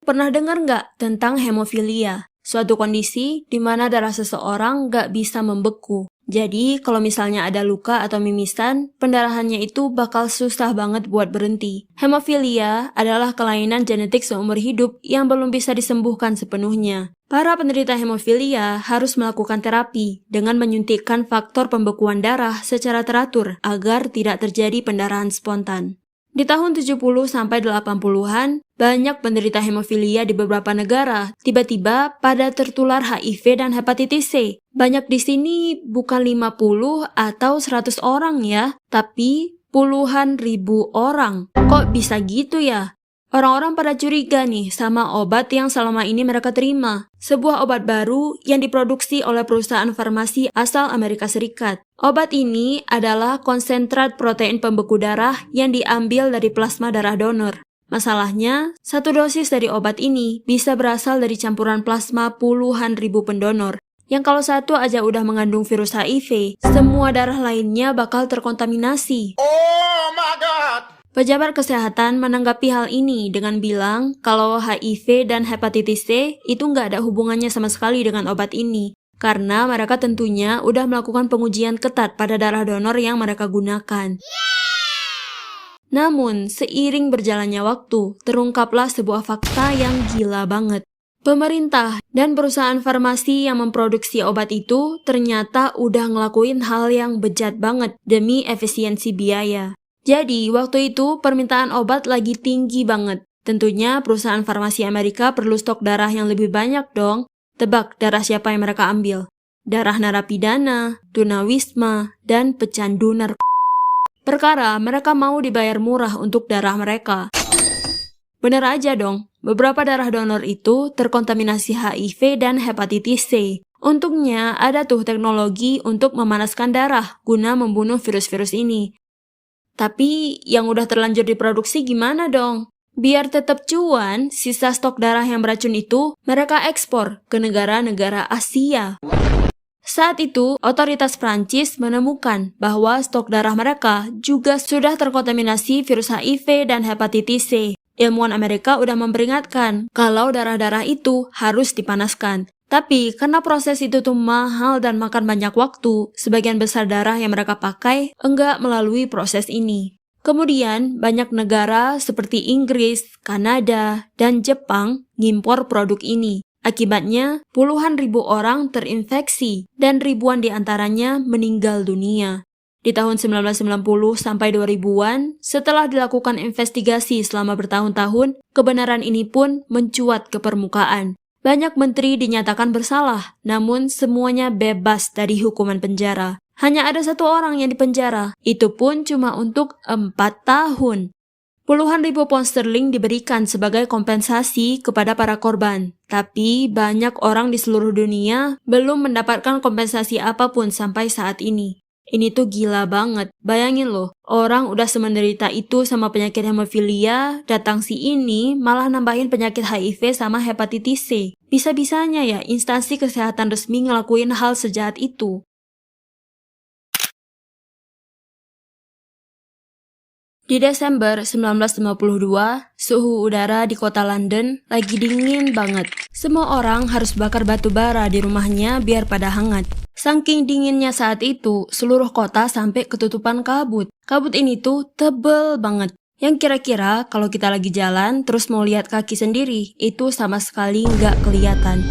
Pernah dengar nggak tentang hemofilia? Suatu kondisi di mana darah seseorang nggak bisa membeku. Jadi, kalau misalnya ada luka atau mimisan, pendarahannya itu bakal susah banget buat berhenti. Hemofilia adalah kelainan genetik seumur hidup yang belum bisa disembuhkan sepenuhnya. Para penderita hemofilia harus melakukan terapi dengan menyuntikkan faktor pembekuan darah secara teratur agar tidak terjadi pendarahan spontan. Di tahun 70 sampai 80-an, banyak penderita hemofilia di beberapa negara tiba-tiba pada tertular HIV dan hepatitis C. Banyak di sini bukan 50 atau 100 orang ya, tapi puluhan ribu orang. Kok bisa gitu ya? Orang-orang pada curiga nih sama obat yang selama ini mereka terima. Sebuah obat baru yang diproduksi oleh perusahaan farmasi asal Amerika Serikat. Obat ini adalah konsentrat protein pembeku darah yang diambil dari plasma darah donor. Masalahnya, satu dosis dari obat ini bisa berasal dari campuran plasma puluhan ribu pendonor. Yang kalau satu aja udah mengandung virus HIV, semua darah lainnya bakal terkontaminasi. Oh my God! Pejabat kesehatan menanggapi hal ini dengan bilang kalau HIV dan hepatitis C itu nggak ada hubungannya sama sekali dengan obat ini. Karena mereka tentunya udah melakukan pengujian ketat pada darah donor yang mereka gunakan. Namun, seiring berjalannya waktu, terungkaplah sebuah fakta yang gila banget. Pemerintah dan perusahaan farmasi yang memproduksi obat itu ternyata udah ngelakuin hal yang bejat banget demi efisiensi biaya. Jadi, waktu itu permintaan obat lagi tinggi banget. Tentunya perusahaan farmasi Amerika perlu stok darah yang lebih banyak dong. Tebak darah siapa yang mereka ambil? Darah narapidana, tunawisma, dan pecandu narkoba. Perkara mereka mau dibayar murah untuk darah mereka. Bener aja dong, beberapa darah donor itu terkontaminasi HIV dan hepatitis C. Untungnya ada tuh teknologi untuk memanaskan darah guna membunuh virus-virus ini. Tapi yang udah terlanjur diproduksi gimana dong? Biar tetap cuan, sisa stok darah yang beracun itu mereka ekspor ke negara-negara Asia. Saat itu, otoritas Prancis menemukan bahwa stok darah mereka juga sudah terkontaminasi virus HIV dan hepatitis C. Ilmuwan Amerika udah memperingatkan kalau darah-darah itu harus dipanaskan. Tapi karena proses itu tuh mahal dan makan banyak waktu, sebagian besar darah yang mereka pakai enggak melalui proses ini. Kemudian, banyak negara seperti Inggris, Kanada, dan Jepang ngimpor produk ini. Akibatnya, puluhan ribu orang terinfeksi dan ribuan diantaranya meninggal dunia. Di tahun 1990 sampai 2000-an, setelah dilakukan investigasi selama bertahun-tahun, kebenaran ini pun mencuat ke permukaan. Banyak menteri dinyatakan bersalah, namun semuanya bebas dari hukuman penjara. Hanya ada satu orang yang dipenjara, itu pun cuma untuk 4 tahun. Puluhan ribu pound sterling diberikan sebagai kompensasi kepada para korban. Tapi banyak orang di seluruh dunia belum mendapatkan kompensasi apapun sampai saat ini. Ini tuh gila banget. Bayangin loh, orang udah semenderita itu sama penyakit hemofilia, datang si ini malah nambahin penyakit HIV sama hepatitis C. Bisa-bisanya ya instansi kesehatan resmi ngelakuin hal sejahat itu. Di Desember 1952, suhu udara di kota London lagi dingin banget. Semua orang harus bakar batu bara di rumahnya biar pada hangat. Saking dinginnya saat itu, seluruh kota sampai ketutupan kabut. Kabut ini tuh tebel banget. Yang kira-kira kalau kita lagi jalan terus mau lihat kaki sendiri, itu sama sekali nggak kelihatan.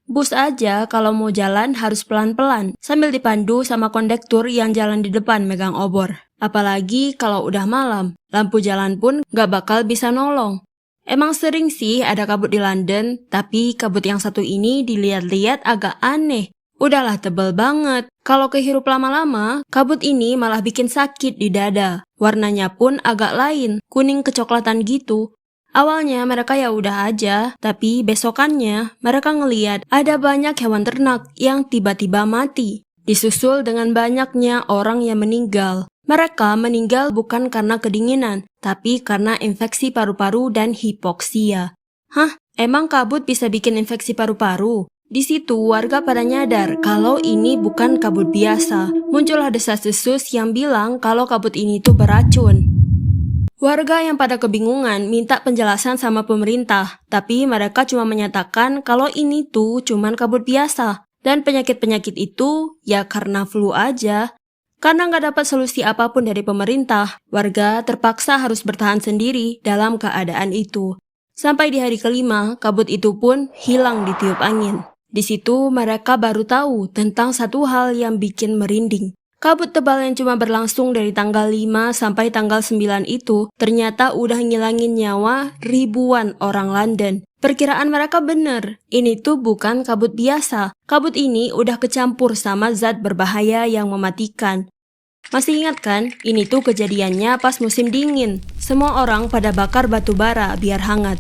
Bus aja kalau mau jalan harus pelan-pelan, sambil dipandu sama kondektur yang jalan di depan megang obor. Apalagi kalau udah malam, lampu jalan pun gak bakal bisa nolong. Emang sering sih ada kabut di London, tapi kabut yang satu ini dilihat-lihat agak aneh. Udahlah tebel banget. Kalau kehirup lama-lama, kabut ini malah bikin sakit di dada. Warnanya pun agak lain, kuning kecoklatan gitu. Awalnya mereka ya udah aja, tapi besokannya mereka ngeliat ada banyak hewan ternak yang tiba-tiba mati. Disusul dengan banyaknya orang yang meninggal. Mereka meninggal bukan karena kedinginan, tapi karena infeksi paru-paru dan hipoksia. Hah? Emang kabut bisa bikin infeksi paru-paru? Di situ warga pada nyadar kalau ini bukan kabut biasa. Muncullah desas-desus yang bilang kalau kabut ini tuh beracun. Warga yang pada kebingungan minta penjelasan sama pemerintah, tapi mereka cuma menyatakan kalau ini tuh cuman kabut biasa, dan penyakit-penyakit itu ya karena flu aja. Karena nggak dapat solusi apapun dari pemerintah, warga terpaksa harus bertahan sendiri dalam keadaan itu. Sampai di hari kelima, kabut itu pun hilang ditiup angin. Di situ mereka baru tahu tentang satu hal yang bikin merinding. Kabut tebal yang cuma berlangsung dari tanggal 5 sampai tanggal 9 itu ternyata udah ngilangin nyawa ribuan orang London. Perkiraan mereka bener, ini tuh bukan kabut biasa. Kabut ini udah kecampur sama zat berbahaya yang mematikan. Masih ingat kan? Ini tuh kejadiannya pas musim dingin. Semua orang pada bakar batu bara biar hangat.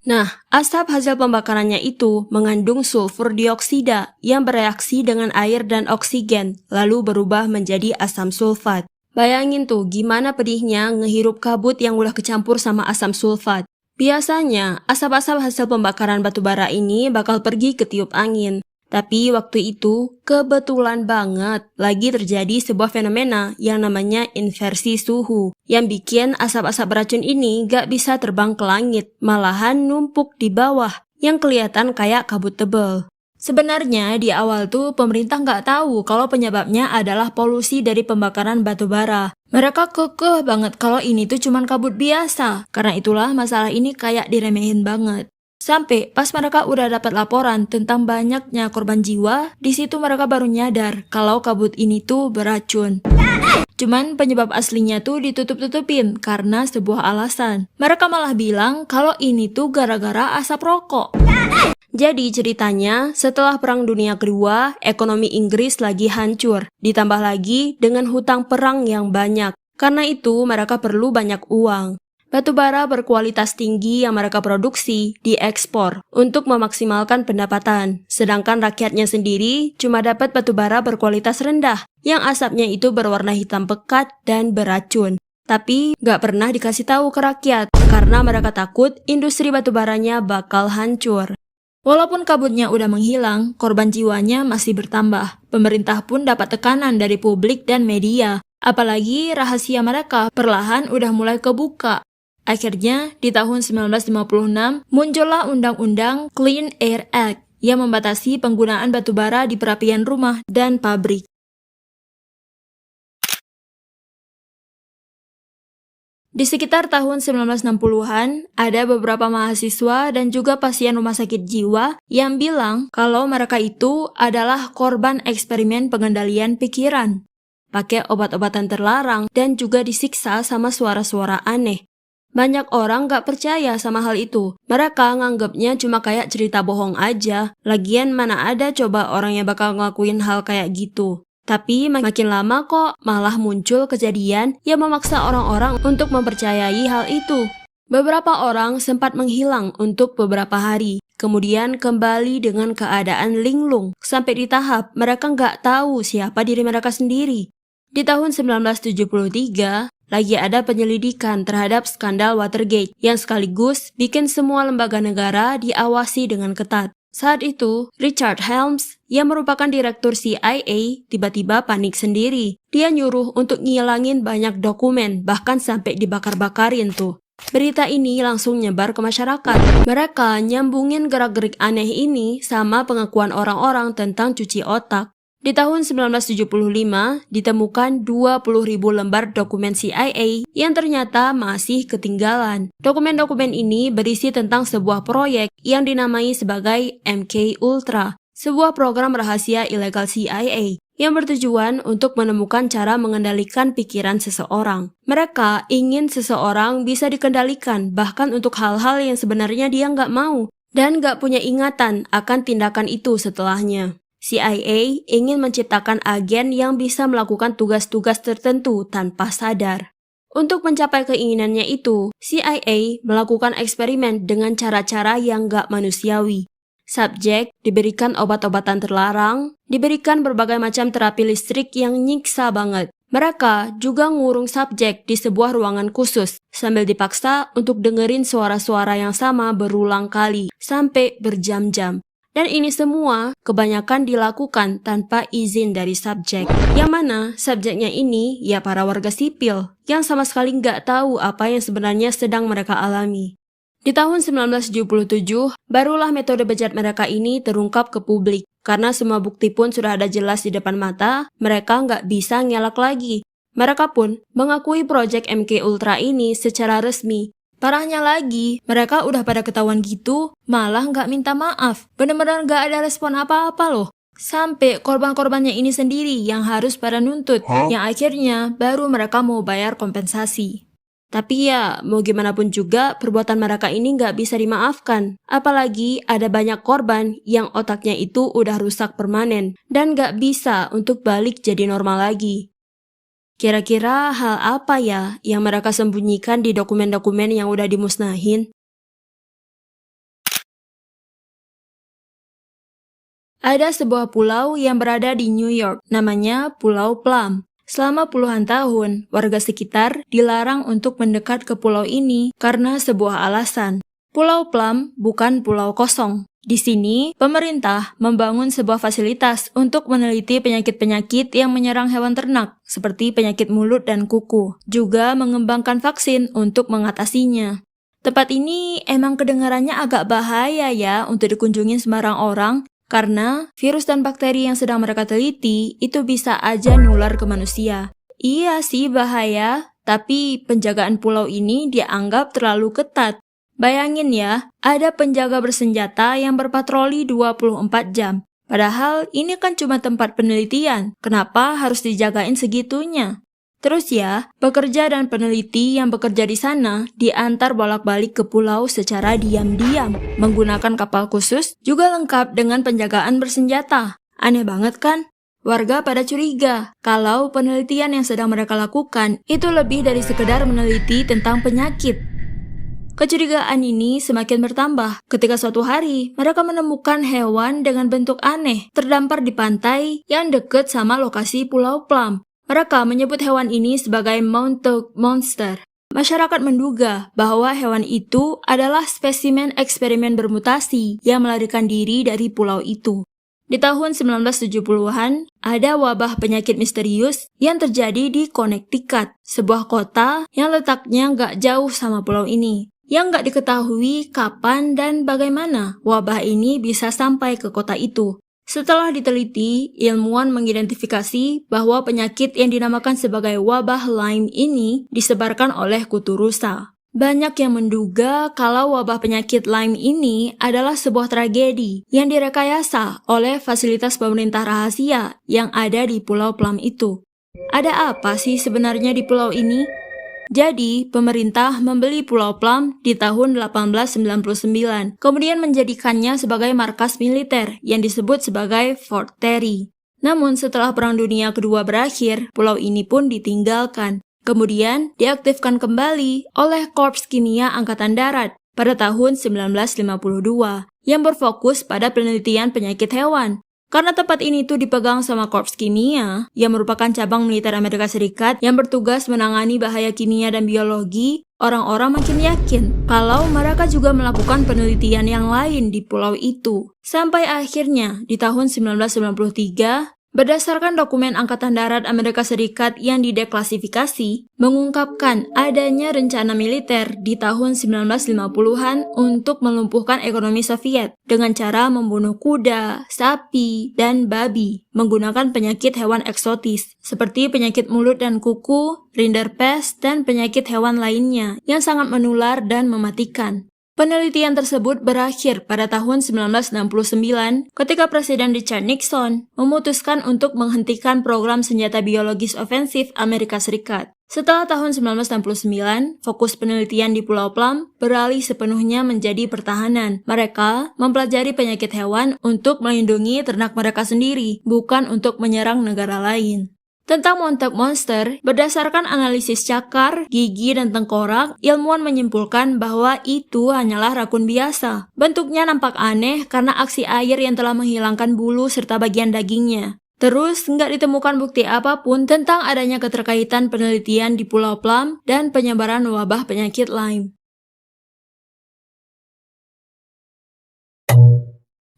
Nah, asap hasil pembakarannya itu mengandung sulfur dioksida yang bereaksi dengan air dan oksigen, lalu berubah menjadi asam sulfat. Bayangin tuh gimana pedihnya ngehirup kabut yang udah kecampur sama asam sulfat. Biasanya, asap-asap hasil pembakaran batu bara ini bakal pergi ke tiup angin. Tapi waktu itu, kebetulan banget lagi terjadi sebuah fenomena yang namanya inversi suhu, yang bikin asap-asap beracun ini gak bisa terbang ke langit, malahan numpuk di bawah, yang kelihatan kayak kabut tebal. Sebenarnya di awal tuh pemerintah gak tahu kalau penyebabnya adalah polusi dari pembakaran batu bara. Mereka kekeh banget kalau ini tuh cuman kabut biasa, karena itulah masalah ini kayak diremehin banget. Sampai pas mereka udah dapat laporan tentang banyaknya korban jiwa, di situ mereka baru nyadar kalau kabut ini tuh beracun. Cuman penyebab aslinya tuh ditutup-tutupin karena sebuah alasan. Mereka malah bilang kalau ini tuh gara-gara asap rokok. Jadi ceritanya, setelah Perang Dunia Kedua, ekonomi Inggris lagi hancur. Ditambah lagi dengan hutang perang yang banyak. Karena itu mereka perlu banyak uang. Batu bara berkualitas tinggi yang mereka produksi diekspor untuk memaksimalkan pendapatan. Sedangkan rakyatnya sendiri cuma dapat batu bara berkualitas rendah yang asapnya itu berwarna hitam pekat dan beracun. Tapi gak pernah dikasih tahu ke rakyat karena mereka takut industri batu baranya bakal hancur. Walaupun kabutnya udah menghilang, korban jiwanya masih bertambah. Pemerintah pun dapat tekanan dari publik dan media. Apalagi rahasia mereka perlahan udah mulai kebuka. Akhirnya, di tahun 1956, muncullah Undang-Undang Clean Air Act yang membatasi penggunaan batu bara di perapian rumah dan pabrik. Di sekitar tahun 1960-an, ada beberapa mahasiswa dan juga pasien rumah sakit jiwa yang bilang kalau mereka itu adalah korban eksperimen pengendalian pikiran. Pakai obat-obatan terlarang dan juga disiksa sama suara-suara aneh. Banyak orang gak percaya sama hal itu. Mereka nganggapnya cuma kayak cerita bohong aja. Lagian mana ada coba orang yang bakal ngelakuin hal kayak gitu. Tapi makin lama kok malah muncul kejadian yang memaksa orang-orang untuk mempercayai hal itu. Beberapa orang sempat menghilang untuk beberapa hari. Kemudian kembali dengan keadaan linglung. Sampai di tahap mereka gak tahu siapa diri mereka sendiri. Di tahun 1973, lagi ada penyelidikan terhadap skandal Watergate yang sekaligus bikin semua lembaga negara diawasi dengan ketat. Saat itu, Richard Helms yang merupakan direktur CIA tiba-tiba panik sendiri. Dia nyuruh untuk ngilangin banyak dokumen, bahkan sampai dibakar-bakarin tuh. Berita ini langsung nyebar ke masyarakat. Mereka nyambungin gerak-gerik aneh ini sama pengakuan orang-orang tentang cuci otak. Di tahun 1975, ditemukan 20.000 lembar dokumen CIA yang ternyata masih ketinggalan. Dokumen-dokumen ini berisi tentang sebuah proyek yang dinamai sebagai MK Ultra, sebuah program rahasia ilegal CIA yang bertujuan untuk menemukan cara mengendalikan pikiran seseorang. Mereka ingin seseorang bisa dikendalikan bahkan untuk hal-hal yang sebenarnya dia nggak mau dan nggak punya ingatan akan tindakan itu setelahnya. CIA ingin menciptakan agen yang bisa melakukan tugas-tugas tertentu tanpa sadar. Untuk mencapai keinginannya itu, CIA melakukan eksperimen dengan cara-cara yang gak manusiawi. Subjek diberikan obat-obatan terlarang, diberikan berbagai macam terapi listrik yang nyiksa banget. Mereka juga ngurung subjek di sebuah ruangan khusus, sambil dipaksa untuk dengerin suara-suara yang sama berulang kali, sampai berjam-jam. Dan ini semua kebanyakan dilakukan tanpa izin dari subjek. Yang mana subjeknya ini ya para warga sipil yang sama sekali nggak tahu apa yang sebenarnya sedang mereka alami. Di tahun 1977, barulah metode bejat mereka ini terungkap ke publik. Karena semua bukti pun sudah ada jelas di depan mata, mereka nggak bisa ngelak lagi. Mereka pun mengakui proyek MK Ultra ini secara resmi. Parahnya lagi, mereka udah pada ketahuan gitu, malah nggak minta maaf. Bener-bener nggak ada respon apa-apa loh. Sampai korban-korbannya ini sendiri yang harus pada nuntut, yang akhirnya baru mereka mau bayar kompensasi. Tapi ya, mau gimana pun juga, perbuatan mereka ini nggak bisa dimaafkan. Apalagi ada banyak korban yang otaknya itu udah rusak permanen, dan nggak bisa untuk balik jadi normal lagi. Kira-kira hal apa ya yang mereka sembunyikan di dokumen-dokumen yang udah dimusnahin? Ada sebuah pulau yang berada di New York, namanya Pulau Plum. Selama puluhan tahun, warga sekitar dilarang untuk mendekat ke pulau ini karena sebuah alasan. Pulau Plum bukan pulau kosong. Di sini, pemerintah membangun sebuah fasilitas untuk meneliti penyakit-penyakit yang menyerang hewan ternak, seperti penyakit mulut dan kuku. Juga mengembangkan vaksin untuk mengatasinya. Tempat ini emang kedengarannya agak bahaya ya untuk dikunjungin sembarang orang, karena virus dan bakteri yang sedang mereka teliti itu bisa aja nular ke manusia. Iya sih bahaya, tapi penjagaan pulau ini dianggap terlalu ketat. Bayangin ya, ada penjaga bersenjata yang berpatroli 24 jam. Padahal ini kan cuma tempat penelitian, kenapa harus dijagain segitunya? Terus ya, pekerja dan peneliti yang bekerja di sana diantar bolak-balik ke pulau secara diam-diam. Menggunakan kapal khusus juga lengkap dengan penjagaan bersenjata. Aneh banget kan? Warga pada curiga kalau penelitian yang sedang mereka lakukan itu lebih dari sekedar meneliti tentang penyakit. Kecurigaan ini semakin bertambah ketika suatu hari mereka menemukan hewan dengan bentuk aneh terdampar di pantai yang dekat sama lokasi Pulau Plum. Mereka menyebut hewan ini sebagai Montauk Monster. Masyarakat menduga bahwa hewan itu adalah spesimen eksperimen bermutasi yang melarikan diri dari pulau itu. Di tahun 1970-an, ada wabah penyakit misterius yang terjadi di Connecticut, sebuah kota yang letaknya nggak jauh sama pulau ini. Yang nggak diketahui kapan dan bagaimana wabah ini bisa sampai ke kota itu. Setelah diteliti, ilmuwan mengidentifikasi bahwa penyakit yang dinamakan sebagai wabah Lyme ini disebarkan oleh kutu rusa. Banyak yang menduga kalau wabah penyakit Lyme ini adalah sebuah tragedi yang direkayasa oleh fasilitas pemerintah rahasia yang ada di Pulau Plum itu. Ada apa sih sebenarnya di pulau ini? Jadi, pemerintah membeli Pulau Plum di tahun 1899, kemudian menjadikannya sebagai markas militer yang disebut sebagai Fort Terry. Namun setelah Perang Dunia Kedua berakhir, pulau ini pun ditinggalkan. Kemudian diaktifkan kembali oleh Korps Kimia Angkatan Darat pada tahun 1952 yang berfokus pada penelitian penyakit hewan. Karena tempat ini tuh dipegang sama Korps Kimia, yang merupakan cabang militer Amerika Serikat yang bertugas menangani bahaya kimia dan biologi, orang-orang makin yakin kalau mereka juga melakukan penelitian yang lain di pulau itu. Sampai akhirnya di tahun 1993, berdasarkan dokumen Angkatan Darat Amerika Serikat yang dideklasifikasi, mengungkapkan adanya rencana militer di tahun 1950-an untuk melumpuhkan ekonomi Soviet dengan cara membunuh kuda, sapi, dan babi menggunakan penyakit hewan eksotis seperti penyakit mulut dan kuku, rinderpest, dan penyakit hewan lainnya yang sangat menular dan mematikan. Penelitian tersebut berakhir pada tahun 1969 ketika Presiden Richard Nixon memutuskan untuk menghentikan program senjata biologis ofensif Amerika Serikat. Setelah tahun 1969, fokus penelitian di Pulau Plum beralih sepenuhnya menjadi pertahanan. Mereka mempelajari penyakit hewan untuk melindungi ternak mereka sendiri, bukan untuk menyerang negara lain. Tentang Montauk Monster, berdasarkan analisis cakar, gigi, dan tengkorak, ilmuwan menyimpulkan bahwa itu hanyalah rakun biasa. Bentuknya nampak aneh karena aksi air yang telah menghilangkan bulu serta bagian dagingnya. Terus, nggak ditemukan bukti apapun tentang adanya keterkaitan penelitian di Pulau Plum dan penyebaran wabah penyakit Lyme.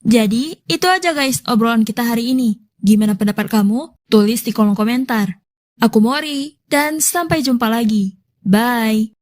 Jadi, itu aja guys obrolan kita hari ini. Gimana pendapat kamu? Tulis di kolom komentar. Aku Mori, dan sampai jumpa lagi. Bye!